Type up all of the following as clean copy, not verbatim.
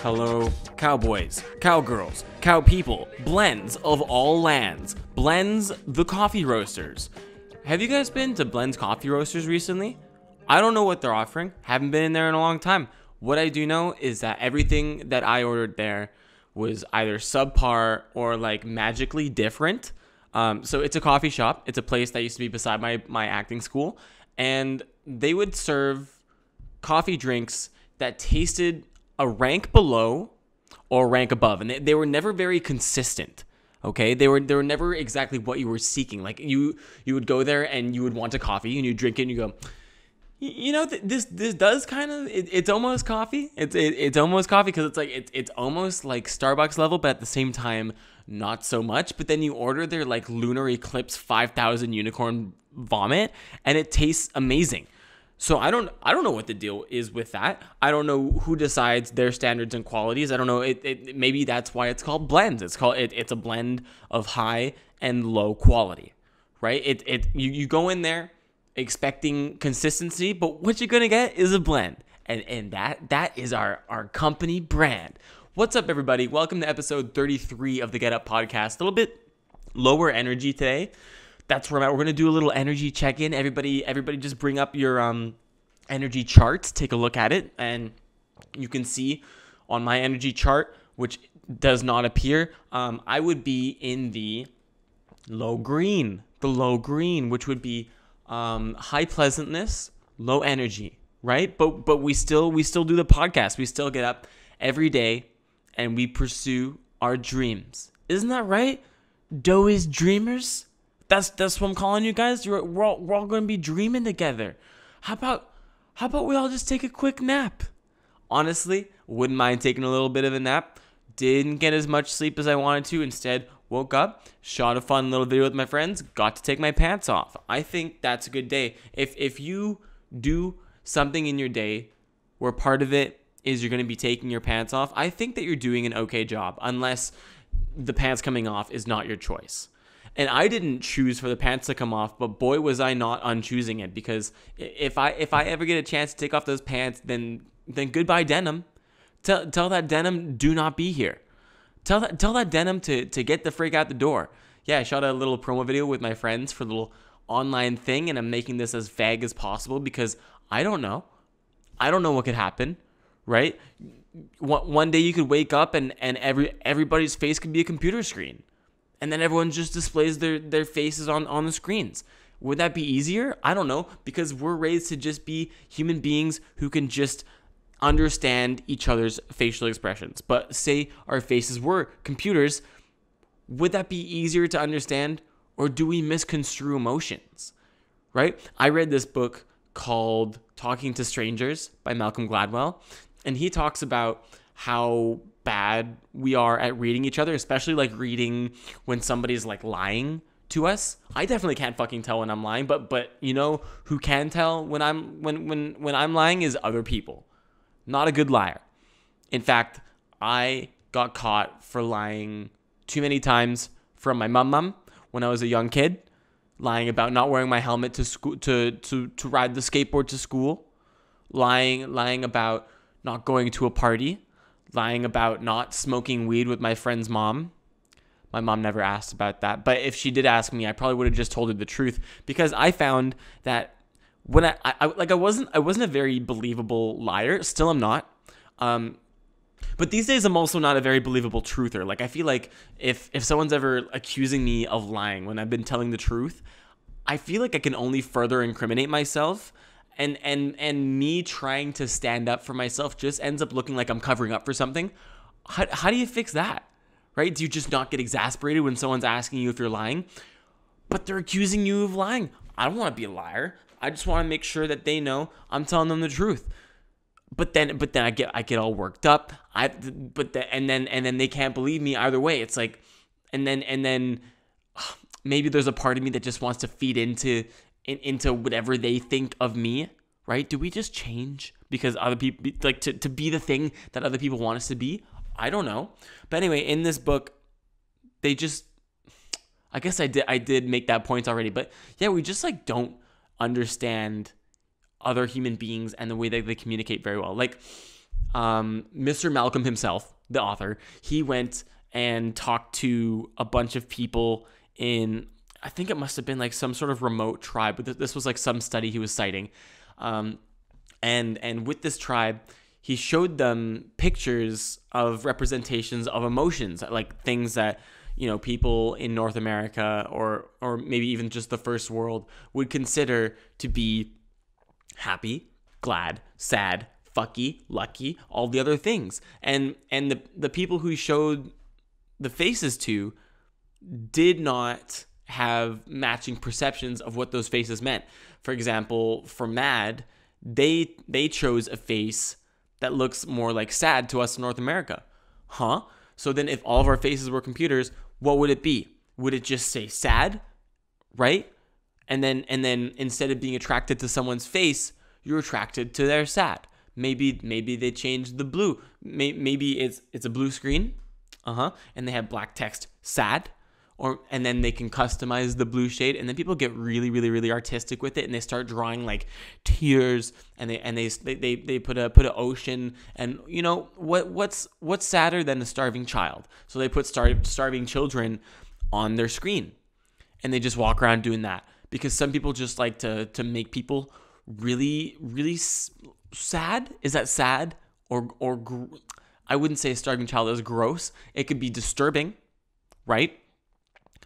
Hello, cowboys, cowgirls, cow people, blends of all lands, Blends the coffee roasters. Have you guys been to Blends Coffee Roasters recently? I don't know what they're offering. Haven't been in there in a long time. What I do know is that everything that I ordered there was either subpar or like magically different. So it's a coffee shop. It's a place that used to be beside my acting school. And they would serve coffee drinks that tasted a rank below or a rank above. And they were never very consistent. Okay, they were never exactly what you were seeking. Like you would go there and you would want a coffee and you drink it and you go, this does kind of it's almost coffee. It's almost coffee because it's almost like Starbucks level, but at the same time not so much. But then you order their like Lunar Eclipse 5000 unicorn vomit and it tastes amazing. So I don't know what the deal is with that. I don't know who decides their standards and qualities. I don't know. Maybe that's why it's called blends. It's a blend of high and low quality, right? You go in there expecting consistency, but what you're gonna get is a blend, and that is our company brand. What's up, everybody? Welcome to episode 33 of the Get Up Podcast. A little bit lower energy today. That's where I'm at. We're going to do a little energy check-in. Everybody just bring up your energy charts. Take a look at it. And you can see on my energy chart, which does not appear, I would be in the low green. The low green, which would be high pleasantness, low energy, right? But we still do the podcast. We still get up every day and we pursue our dreams. Isn't that right? Dohy's dreamers? That's what I'm calling you guys. We're all going to be dreaming together. How about we all just take a quick nap? Honestly, wouldn't mind taking a little bit of a nap. Didn't get as much sleep as I wanted to. Instead, woke up, shot a fun little video with my friends, got to take my pants off. I think that's a good day. If you do something in your day where part of it is you're going to be taking your pants off, I think that you're doing an okay job, unless the pants coming off is not your choice. And I didn't choose for the pants to come off, but boy, was I not unchoosing it, because if I ever get a chance to take off those pants, then goodbye denim. Tell that denim do not be here. Tell that denim to get the freak out the door. Yeah, I shot a little promo video with my friends for a little online thing, and I'm making this as vague as possible because I don't know. I don't know what could happen, right? One day you could wake up and everybody's face could be a computer screen. And then everyone just displays their faces on the screens. Would that be easier? I don't know, because we're raised to just be human beings who can just understand each other's facial expressions. But say our faces were computers, would that be easier to understand, or do we misconstrue emotions? Right? I read this book called Talking to Strangers by Malcolm Gladwell, and he talks about how bad we are at reading each other, especially like reading when somebody's like lying to us. I definitely can't fucking tell when I'm lying, but you know who can tell when I'm lying is other people. Not a good liar. In fact, I got caught for lying too many times from my mum when I was a young kid, lying about not wearing my helmet to school to ride the skateboard to school, lying about not going to a party, lying about not smoking weed with my friend's mom. My mom never asked about that. But if she did ask me, I probably would have just told her the truth, because I found that when I wasn't a very believable liar. Still am not. But these days I'm also not a very believable truther. Like I feel like if someone's ever accusing me of lying when I've been telling the truth, I feel like I can only further incriminate myself. And me trying to stand up for myself just ends up looking like I'm covering up for something. How do you fix that, right? Do you just not get exasperated when someone's asking you if you're lying? But they're accusing you of lying. I don't want to be a liar. I just want to make sure that they know I'm telling them the truth. But then I get all worked up. And then they can't believe me either way. It's like, and then maybe there's a part of me that just wants to feed into whatever they think of me, right? Do we just change because other people, like to be the thing that other people want us to be? I don't know. But anyway, in this book, I guess I did make that point already, but yeah, we just like don't understand other human beings and the way that they communicate very well. Like Mr. Malcolm himself, the author, he went and talked to a bunch of people in, I think it must have been like some sort of remote tribe, but this was like some study he was citing. And with this tribe, he showed them pictures of representations of emotions, like things that, people in North America or maybe even just the first world would consider to be happy, glad, sad, fucky, lucky, all the other things. And the people who he showed the faces to did not have matching perceptions of what those faces meant. For example, for mad, they chose a face that looks more like sad to us in North America. Huh? So then if all of our faces were computers, what would it be? Would it just say sad? Right? And then instead of being attracted to someone's face, you're attracted to their sad. Maybe they changed the blue. Maybe it's a blue screen. And they have black text sad. And then they can customize the blue shade, and then people get really, really, really artistic with it, and they start drawing like tears, and they put a ocean, and what's sadder than a starving child? So they put starving children on their screen, and they just walk around doing that because some people just like to make people really, really sad. Is that sad or I wouldn't say a starving child is gross. It could be disturbing, right?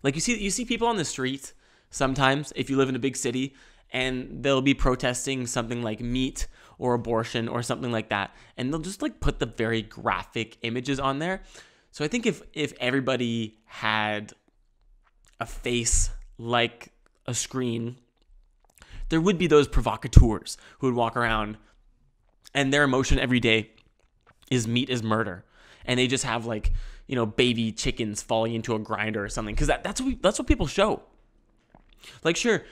Like you see people on the street sometimes if you live in a big city, and they'll be protesting something like meat or abortion or something like that, and they'll just like put the very graphic images on there. So I think if everybody had a face like a screen, there would be those provocateurs who would walk around and their emotion every day is meat is murder, and they just have like baby chickens falling into a grinder or something, because that's what people show. Like, sure,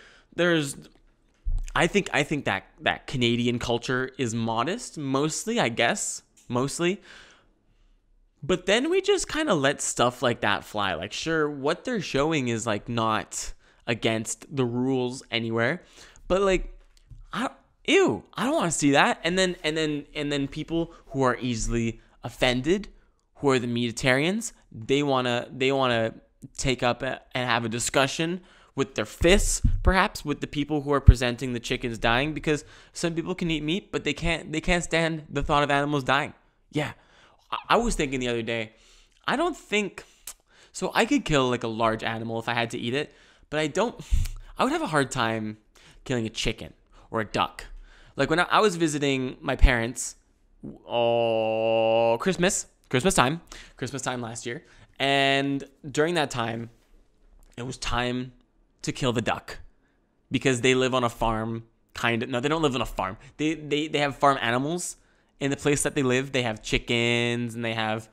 I think that Canadian culture is modest, mostly, I guess, but then we just kind of let stuff like that fly. Like, sure, what they're showing is like not against the rules anywhere, but like, I don't want to see that. And then people who are easily offended, who are the meatitarians, they wanna take up and have a discussion with their fists, perhaps, with the people who are presenting the chickens dying, because some people can eat meat, but they can't stand the thought of animals dying. Yeah, I was thinking the other day, I don't think so. I could kill like a large animal if I had to eat it, but I would have a hard time killing a chicken or a duck. Like when I was visiting my parents, Christmas time last year. And during that time, it was time to kill the duck because they live on a farm, No, they don't live on a farm. They have farm animals in the place that they live. They have chickens and they have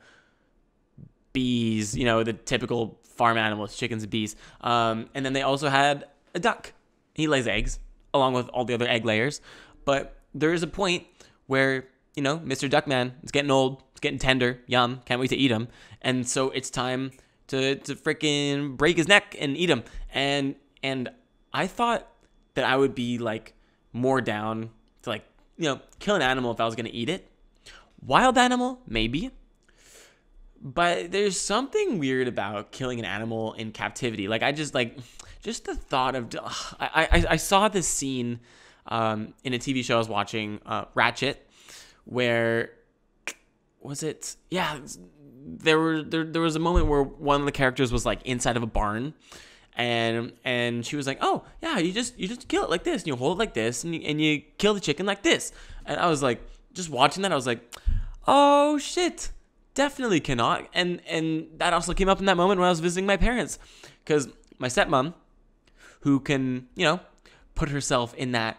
bees, the typical farm animals, chickens and bees. And then they also had a duck. He lays eggs along with all the other egg layers. But there is a point where, Mr. Duckman, it's getting old. It's getting tender. Yum. Can't wait to eat him. And so it's time to freaking break his neck and eat him. And I thought that I would be like more down to like, kill an animal if I was going to eat it. Wild animal, maybe. But there's something weird about killing an animal in captivity. Like just the thought of, I saw this scene in a TV show I was watching, Ratchet, where was it? Yeah, there was a moment where one of the characters was like inside of a barn, and she was like, "Oh yeah, you just kill it like this, and you hold it like this, and you kill the chicken like this." And I was like, just watching that, I was like, "Oh shit, definitely cannot." And that also came up in that moment when I was visiting my parents, because my stepmom, who can put herself in that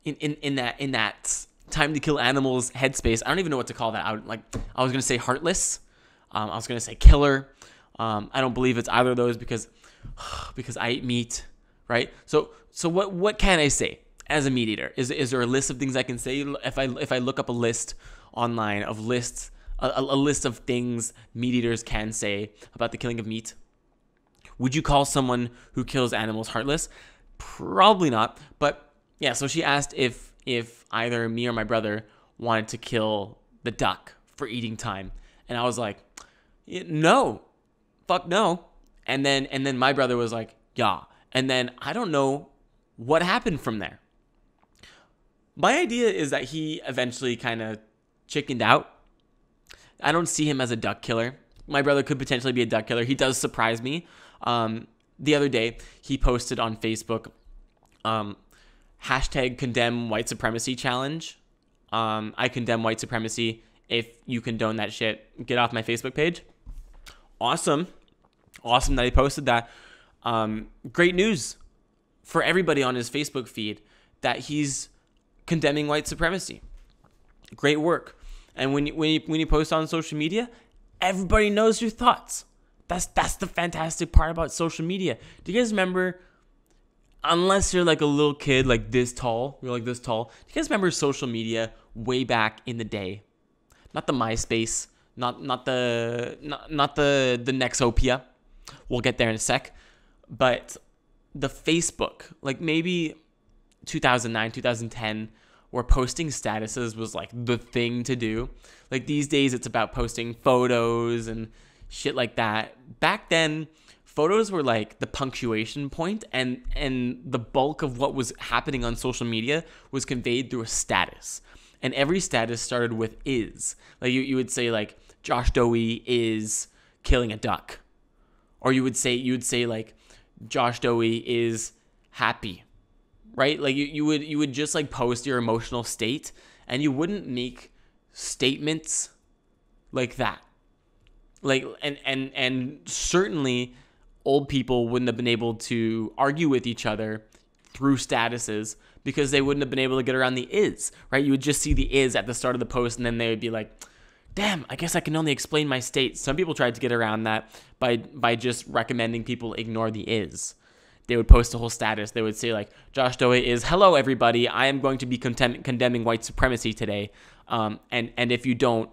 in that time to kill animals headspace. I don't even know what to call that. I was gonna say heartless. I was gonna say killer. I don't believe it's either of those because I eat meat, right? So what can I say as a meat eater? Is there a list of things I can say if I look up a list online of lists, a list of things meat eaters can say about the killing of meat? Would you call someone who kills animals heartless? Probably not. But yeah, so she asked if either me or my brother wanted to kill the duck for eating time. And I was like, no, fuck no. And then my brother was like, yeah. And then I don't know what happened from there. My idea is that he eventually kind of chickened out. I don't see him as a duck killer. My brother could potentially be a duck killer. He does surprise me. The other day, he posted on Facebook, hashtag condemn white supremacy challenge. I condemn white supremacy. If you condone that shit, get off my Facebook page. Awesome that he posted that. Great news for everybody on his Facebook feed that he's condemning white supremacy. Great work. And when you post on social media, everybody knows your thoughts. That's the fantastic part about social media. Do you guys remember, unless you're like a little kid like this tall, you're like this tall, do you guys remember social media way back in the day? Not the MySpace, not the Nexopia. We'll get there in a sec. But the Facebook, like maybe 2009, 2010, where posting statuses was like the thing to do. Like these days, it's about posting photos and shit like that. Back then, photos were like the punctuation point, and the bulk of what was happening on social media was conveyed through a status. And every status started with is. Like you would say like Josh Dohy is killing a duck. Or you would say like Josh Dohy is happy. Right? Like you would just like post your emotional state, and you wouldn't make statements like that. Like and certainly old people wouldn't have been able to argue with each other through statuses because they wouldn't have been able to get around the is, right? You would just see the is at the start of the post, and then they would be like, damn, I guess I can only explain my state. Some people tried to get around that by just recommending people ignore the is. They would post a whole status. They would say like, Josh Dohy is, hello everybody, I am going to be condemning white supremacy today. And if you don't,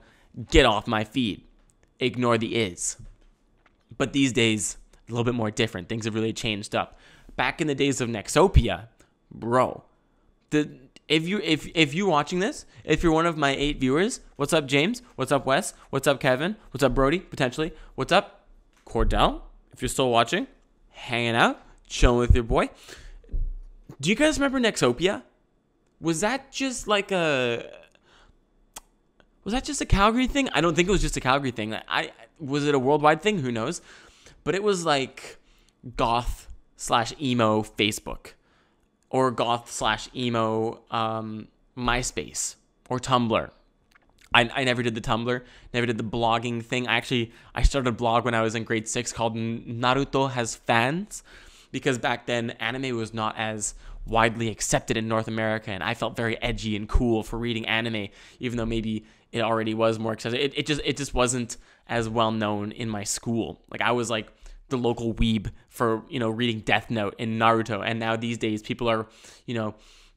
get off my feed. Ignore the is. But these days, a little bit more different. Things have really changed up. Back in the days of Nexopia, bro, if you're watching this, if you're one of my 8 viewers, what's up, James? What's up, Wes? What's up, Kevin? What's up, Brody? Potentially. What's up, Cordell? If you're still watching, hanging out, chilling with your boy. Do you guys remember Nexopia? Was that just a Calgary thing? I don't think it was just a Calgary thing. Was it a worldwide thing? Who knows? But it was like goth/emo Facebook, or goth/emo MySpace or Tumblr. I never did the Tumblr, never did the blogging thing. I started a blog when I was in grade 6 called Naruto Has Fans, because back then anime was not as widely accepted in North America, and I felt very edgy and cool for reading anime, even though maybe it already was more accessible. It just wasn't as well known in my school. Like I was like the local weeb for, reading Death Note and Naruto, and now these days people are,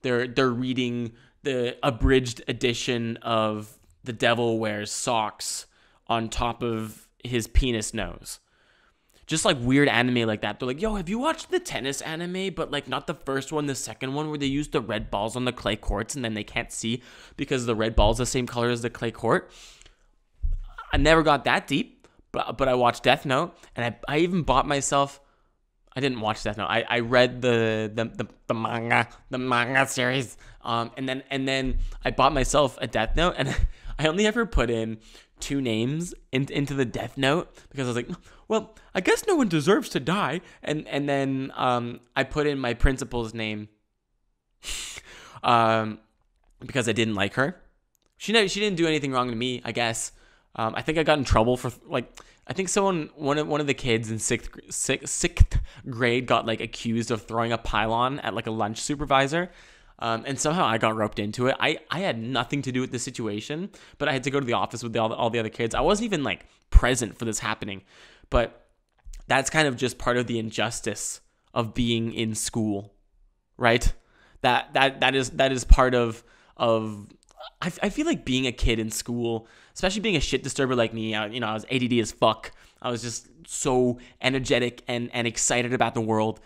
they're reading the abridged edition of The Devil Wears Socks on top of his penis nose. Just like weird anime like that. They're like, yo, have you watched the tennis anime? But like not the first one, the second one where they use the red balls on the clay courts and then they can't see because the red ball's the same color as the clay court. I never got that deep, but I watched Death Note, and I even bought myself. I didn't watch Death Note. I read the manga series, and then I bought myself a Death Note, and I only ever put in 2 names into the Death Note because I was like, well, I guess no one deserves to die, and then I put in my principal's name because I didn't like her. She didn't do anything wrong to me, I guess. I think I got in trouble for I think one of the kids in sixth grade got like accused of throwing a pylon at like a lunch supervisor. And somehow I got roped into it. I had nothing to do with the situation, but I had to go to the office with all the other kids. I wasn't even like present for this happening, but that's kind of just part of the injustice of being in school, right? That is part of I feel like being a kid in school, especially being a shit disturber like me, I was ADD as fuck. I was just so energetic and excited about the world.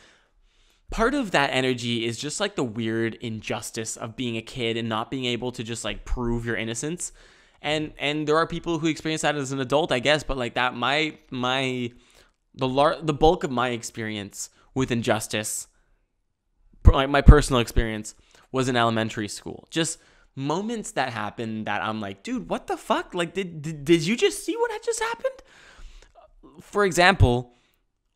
part of that energy is just like the weird injustice of being a kid and not being able to just like prove your innocence. And there are people who experience that as an adult, I guess, but like that the bulk of my experience with injustice, like my personal experience, was in elementary school. Just moments that happened that I'm like, dude, what the fuck? Like, did you just see what had just happened? For example,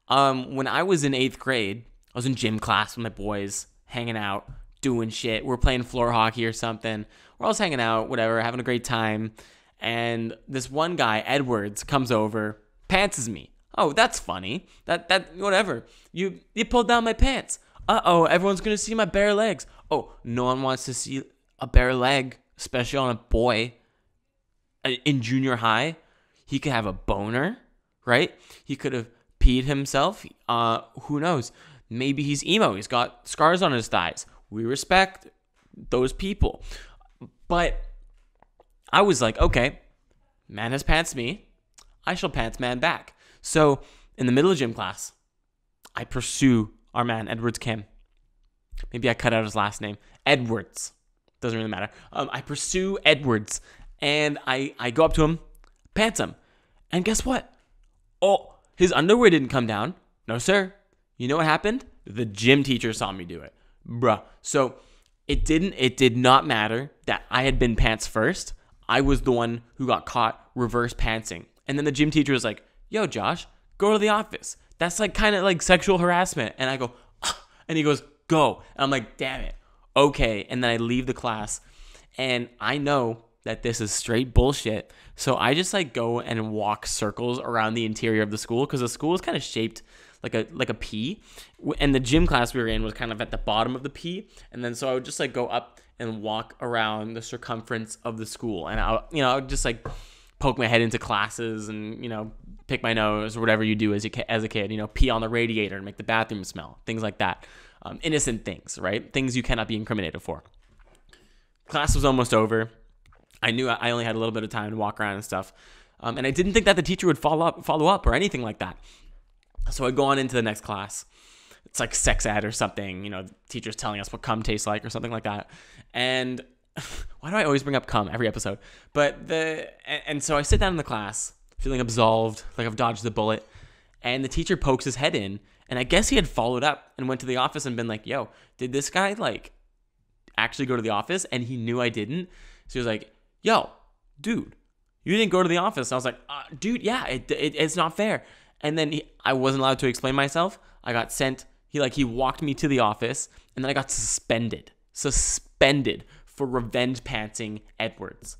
when I was in 8th grade, I was in gym class with my boys, hanging out, doing shit. We're playing floor hockey or something. We're all just hanging out, whatever, having a great time. And this one guy, Edwards, comes over, pantses me. Oh, that's funny. That whatever. You pulled down my pants. Uh-oh, everyone's gonna see my bare legs. Oh, no one wants to see a bare leg, especially on a boy. In junior high, he could have a boner, right? He could have peed himself. Who knows? Maybe he's emo. He's got scars on his thighs. We respect those people. But I was like, okay, man has pantsed me. I shall pants man back. So in the middle of gym class, I pursue our man, Edwards Kim. Maybe I cut out his last name. Edwards. Doesn't really matter. I pursue Edwards, and I go up to him, pants him. And guess what? Oh, his underwear didn't come down. No, sir. You know what happened? The gym teacher saw me do it. Bruh. So it did not matter that I had been pants first. I was the one who got caught reverse pantsing. And then the gym teacher was like, yo, Josh, go to the office. That's like kind of like sexual harassment. And I go, ah, and he goes, go. And I'm like, damn it. Okay. And then I leave the class, and I know that this is straight bullshit. So I just like go and walk circles around the interior of the school, because the school is kind of shaped like a P, and the gym class we were in was kind of at the bottom of the P. And then so I would just like go up and walk around the circumference of the school, and I would just like poke my head into classes and, pick my nose or whatever you do as a kid, pee on the radiator and make the bathroom smell, things like that. Innocent things, right? Things you cannot be incriminated for. Class was almost over. I knew I only had a little bit of time to walk around and stuff. And I didn't think that the teacher would follow up or anything like that. So I go on into the next class. It's like sex ed or something. The teacher's telling us what cum tastes like or something like that. And why do I always bring up cum every episode? And so I sit down in the class, feeling absolved, like I've dodged the bullet. And the teacher pokes his head in. And I guess he had followed up and went to the office and been like, yo, did this guy like actually go to the office? And he knew I didn't. So he was like, yo, dude, you didn't go to the office. And I was like, dude, yeah, it's not fair. And then I wasn't allowed to explain myself. I got sent. He walked me to the office, and then I got suspended for revenge pantsing Edwards.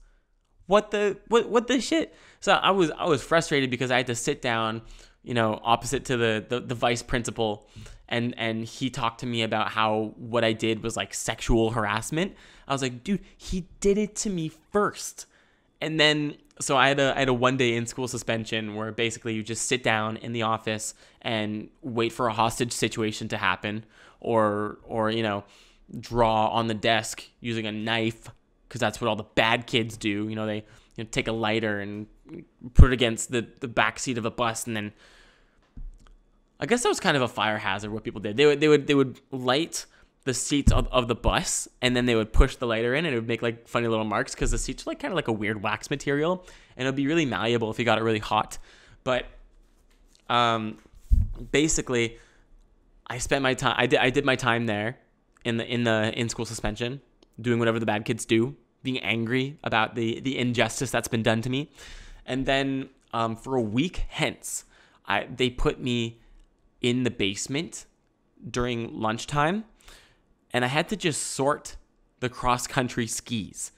What the shit? So I was frustrated because I had to sit down, opposite to the vice principal, and he talked to me about how what I did was like sexual harassment. I was like, dude, he did it to me first. And then so I had a 1-day in-school suspension where basically you just sit down in the office and wait for a hostage situation to happen, or draw on the desk using a knife, because that's what all the bad kids do. They take a lighter and put it against the back seat of a bus, and then I guess that was kind of a fire hazard. What people did, they would light the seats of the bus, and then they would push the lighter in, and it would make like funny little marks, because the seats are like kind of like a weird wax material, and it would be really malleable if you got it really hot. But basically, I spent my time. I did my time there in the in-school suspension, doing whatever the bad kids do, being angry about the injustice that's been done to me. And then for a week hence, they put me in the basement during lunchtime, and I had to just sort the cross-country skis,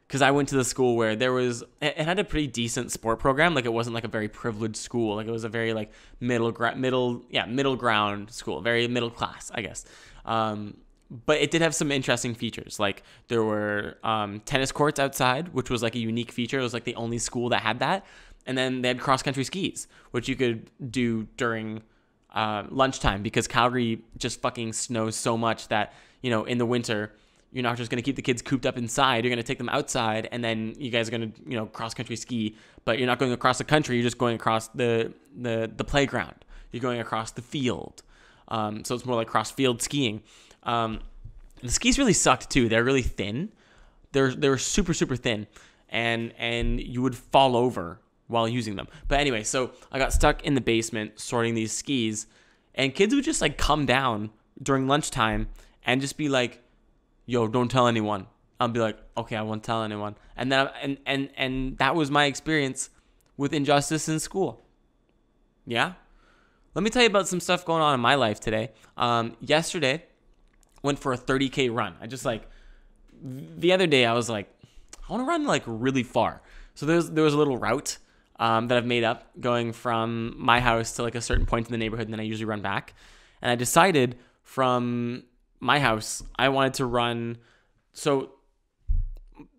because I went to the school where it had a pretty decent sport program. Like, it wasn't like a very privileged school. Like, it was a very like middle ground school, very middle class, I guess. But it did have some interesting features. Like, there were tennis courts outside, which was like a unique feature. It was like the only school that had that. And then they had cross-country skis, which you could do during lunchtime, because Calgary just fucking snows so much that, in the winter, you're not just going to keep the kids cooped up inside. You're going to take them outside, and then you guys are going to, cross-country ski. But you're not going across the country. You're just going across the playground. You're going across the field. So it's more like cross field skiing. The skis really sucked too. They're really thin. They're super, super thin, and you would fall over while using them. But anyway, so I got stuck in the basement sorting these skis, and kids would just like come down during lunchtime and just be like, yo, don't tell anyone. I'll be like, okay, I won't tell anyone. And then and that was my experience with injustice in school. Yeah. Let me tell you about some stuff going on in my life today. Yesterday, went for a 30K run. The other day I was like, I want to run like really far. So there was a little route that I've made up going from my house to like a certain point in the neighborhood, and then I usually run back. And I decided from my house, I wanted to run. So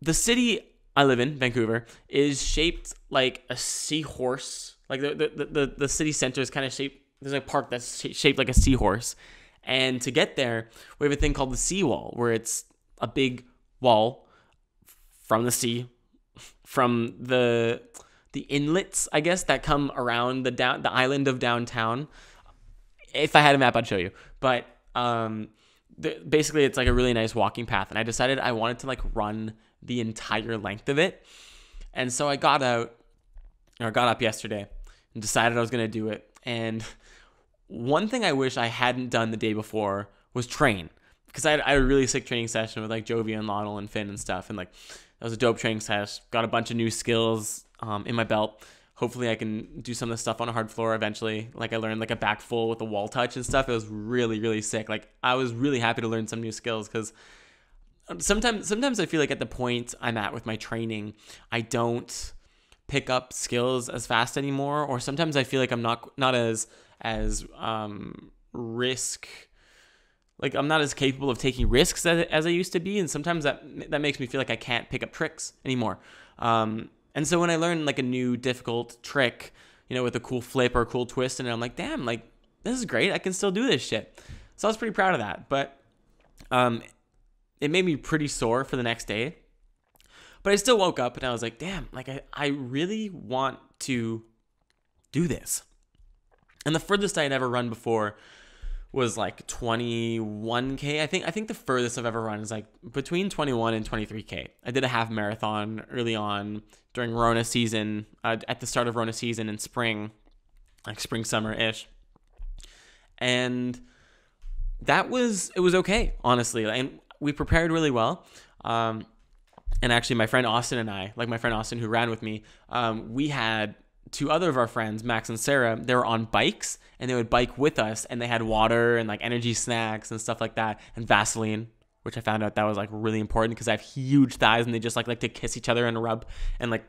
the city I live in, Vancouver, is shaped like a seahorse. Like the city center is kind of shaped. There's a park that's shaped like a seahorse. And to get there, we have a thing called the seawall, where it's a big wall from the sea, from the inlets, I guess, that come around the island of downtown. If I had a map, I'd show you. But basically, it's like a really nice walking path. And I decided I wanted to like run the entire length of it. And so I got up yesterday and decided I was going to do it. And one thing I wish I hadn't done the day before was train, because I had a really sick training session with like Jovy and Lionel and Finn and stuff. And like, that was a dope training session. Got a bunch of new skills in my belt. Hopefully I can do some of the stuff on a hard floor eventually. Like I learned like a back full with a wall touch and stuff. It was really, really sick. Like I was really happy to learn some new skills, because sometimes I feel like at the point I'm at with my training, I don't pick up skills as fast anymore. Or sometimes I feel like I'm not as risk, like I'm not as capable of taking risks as I used to be. And sometimes that makes me feel like I can't pick up tricks anymore. And so when I learn like a new difficult trick, with a cool flip or a cool twist, and I'm like, damn, like this is great. I can still do this shit. So I was pretty proud of that. But it made me pretty sore for the next day. But I still woke up and I was like, damn, like I really want to do this. And the furthest I had ever run before was like 21K. I think the furthest I've ever run is like between 21 and 23K. I did a half marathon early on during Rona season, at the start of Rona season in spring, like spring, summer-ish. And it was okay, honestly. And we prepared really well. And actually my friend Austin and I, like my friend Austin who ran with me, we had two other of our friends, Max and Sarah. They were on bikes, and they would bike with us, and they had water and like energy snacks and stuff like that, and Vaseline, which I found out that was like really important because I have huge thighs, and they just like to kiss each other and rub and like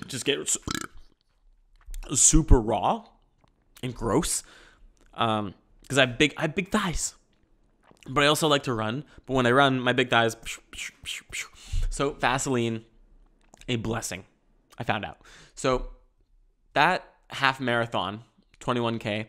just get super raw and gross. Because I have big thighs, but I also like to run. But when I run, my big thighs. So Vaseline, a blessing, I found out. So that half marathon, 21K,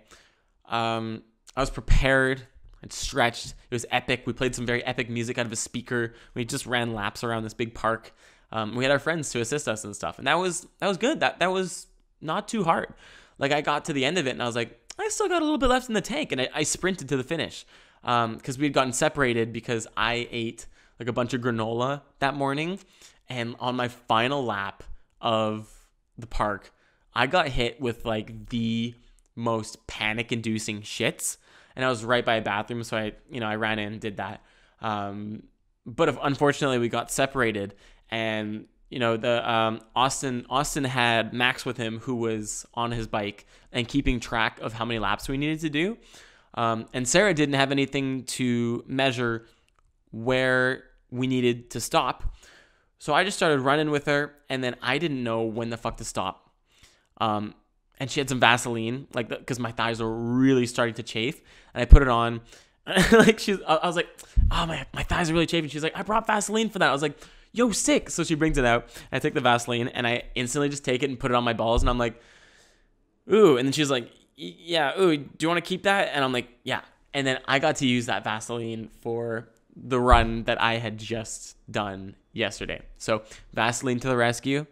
I was prepared and stretched. It was epic. We played some very epic music out of a speaker. We just ran laps around this big park. We had our friends to assist us and stuff. And that was good. That was not too hard. Like I got to the end of it and I was like, I still got a little bit left in the tank. And I sprinted to the finish because we had gotten separated because I ate like a bunch of granola that morning. And on my final lap of the park, I got hit with like the most panic-inducing shits, and I was right by a bathroom, so I ran in and did that. But unfortunately, we got separated, and the Austin had Max with him, who was on his bike and keeping track of how many laps we needed to do, and Sarah didn't have anything to measure where we needed to stop. So I just started running with her, and then I didn't know when the fuck to stop. And she had some Vaseline, like, because my thighs were really starting to chafe, and I put it on. Like I was like, oh my thighs are really chafing. She's like, I brought Vaseline for that. I was like, yo, sick. So she brings it out. I take the Vaseline and I instantly just take it and put it on my balls, and I'm like, ooh. And then she's like, yeah, ooh, do you want to keep that? And I'm like, yeah. And then I got to use that Vaseline for the run that I had just done yesterday. So Vaseline to the rescue.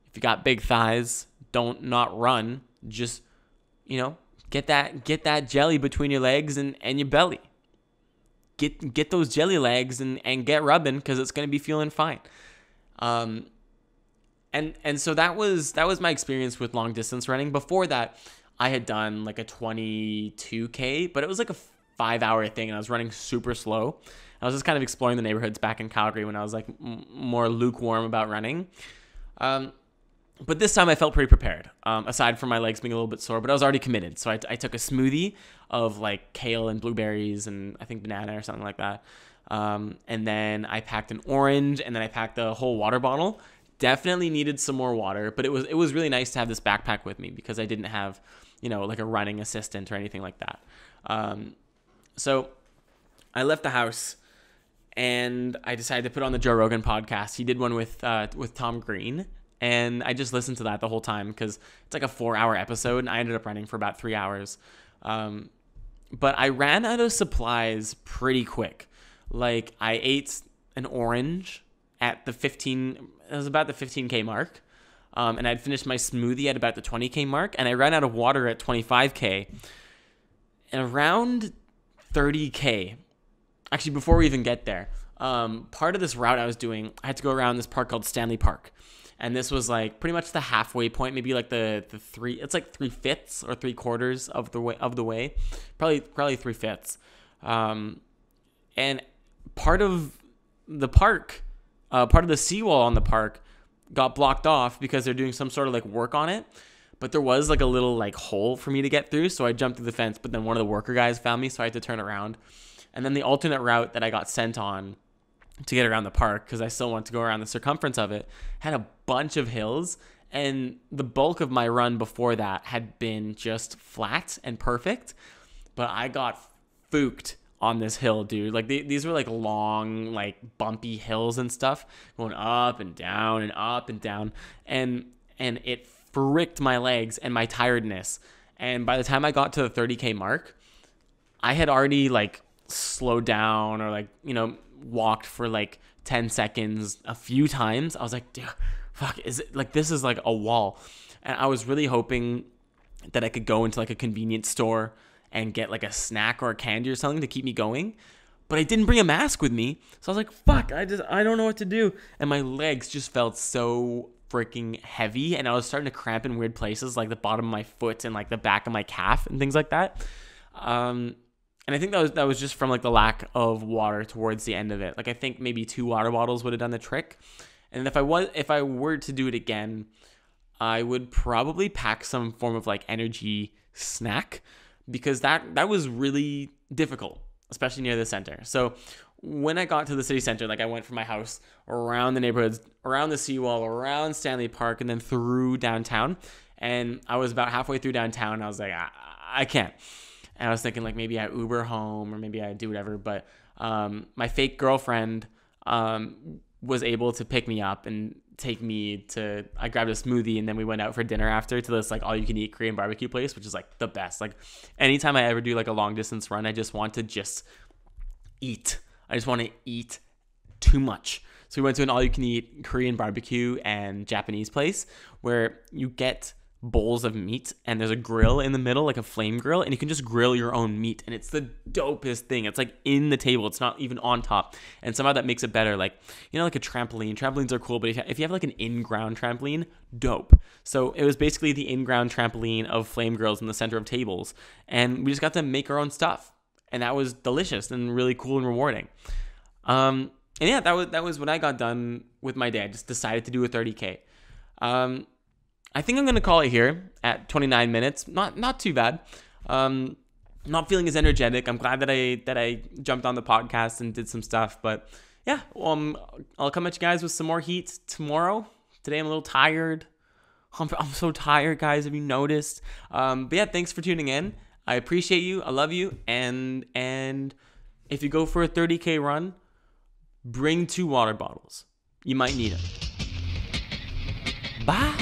If you got big thighs, don't not run. Just, get that jelly between your legs and your belly. Get those jelly legs and get rubbing, because it's going to be feeling fine. And so that was my experience with long distance running. Before that, I had done like a 22K, but it was like a 5-hour thing, and I was running super slow. I was just kind of exploring the neighborhoods back in Calgary when I was like more lukewarm about running. But this time I felt pretty prepared, aside from my legs being a little bit sore, but I was already committed. So I took a smoothie of like kale and blueberries and I think banana or something like that. And then I packed an orange, and then I packed a whole water bottle. Definitely needed some more water, but it was really nice to have this backpack with me, because I didn't have, like a running assistant or anything like that. So I left the house, and I decided to put on the Joe Rogan podcast. He did one with Tom Green, and I just listened to that the whole time, because it's like a 4-hour episode, and I ended up running for about 3 hours. But I ran out of supplies pretty quick. Like, I ate an orange at it was about the 15K mark. And I'd finished my smoothie at about the 20K mark, and I ran out of water at 25K. And around 30K, actually before we even get there, part of this route I was doing, I had to go around this park called Stanley Park. And this was like pretty much the halfway point, maybe like it's like 3/5 or 3/4 of the way, probably 3/5. And part of the park, part of the seawall on the park got blocked off because they're doing some sort of like work on it. But there was like a little like hole for me to get through, so I jumped through the fence. But then one of the worker guys found me, so I had to turn around. And then the alternate route that I got sent on to get around the park, because I still want to go around the circumference of it, had a bunch of hills, and the bulk of my run before that had been just flat and perfect, but I got fooked on this hill, dude. Like these were like long, like bumpy hills and stuff, going up and down and up and down, and it fricked my legs and my tiredness. And by the time I got to the 30K mark, I had already like slowed down or like, walked for like 10 seconds a few times. I was like, dude, fuck, is it like, this is like a wall. And I was really hoping that I could go into like a convenience store and get like a snack or a candy or something to keep me going. But I didn't bring a mask with me. So I was like, fuck, I don't know what to do. And my legs just felt so freaking heavy, and I was starting to cramp in weird places, like the bottom of my foot and like the back of my calf and things like that. And I think that was just from like the lack of water towards the end of it. Like I think maybe 2 water bottles would have done the trick. And if I were to do it again, I would probably pack some form of like energy snack, because that was really difficult, especially near the center. So when I got to the city center, like I went from my house around the neighborhoods, around the seawall, around Stanley Park, and then through downtown. And I was about halfway through downtown, and I was like, I can't. And I was thinking like maybe I Uber home or maybe I do whatever. But my fake girlfriend was able to pick me up and take me to, I grabbed a smoothie, and then we went out for dinner after to this like all you can eat Korean barbecue place, which is like the best. Like anytime I ever do like a long distance run, I just want to eat. I just want to eat too much. So we went to an all you can eat Korean barbecue and Japanese place where you get bowls of meat, and there's a grill in the middle, like a flame grill, and you can just grill your own meat, and it's the dopest thing. It's like in the table, it's not even on top, and somehow that makes it better. Like, like a trampolines are cool, but if you have like an in-ground trampoline, dope. So it was basically the in-ground trampoline of flame grills in the center of tables, and we just got to make our own stuff, and that was delicious and really cool and rewarding. And yeah, that was when I got done with my day. I just decided to do a 30K. I think I'm going to call it here at 29 minutes. Not too bad. Not feeling as energetic. I'm glad that I jumped on the podcast and did some stuff. But yeah, I'll come at you guys with some more heat tomorrow. Today I'm a little tired. I'm so tired, guys, have you noticed? But yeah, thanks for tuning in. I appreciate you. I love you. And if you go for a 30K run, bring 2 water bottles. You might need them. Bye.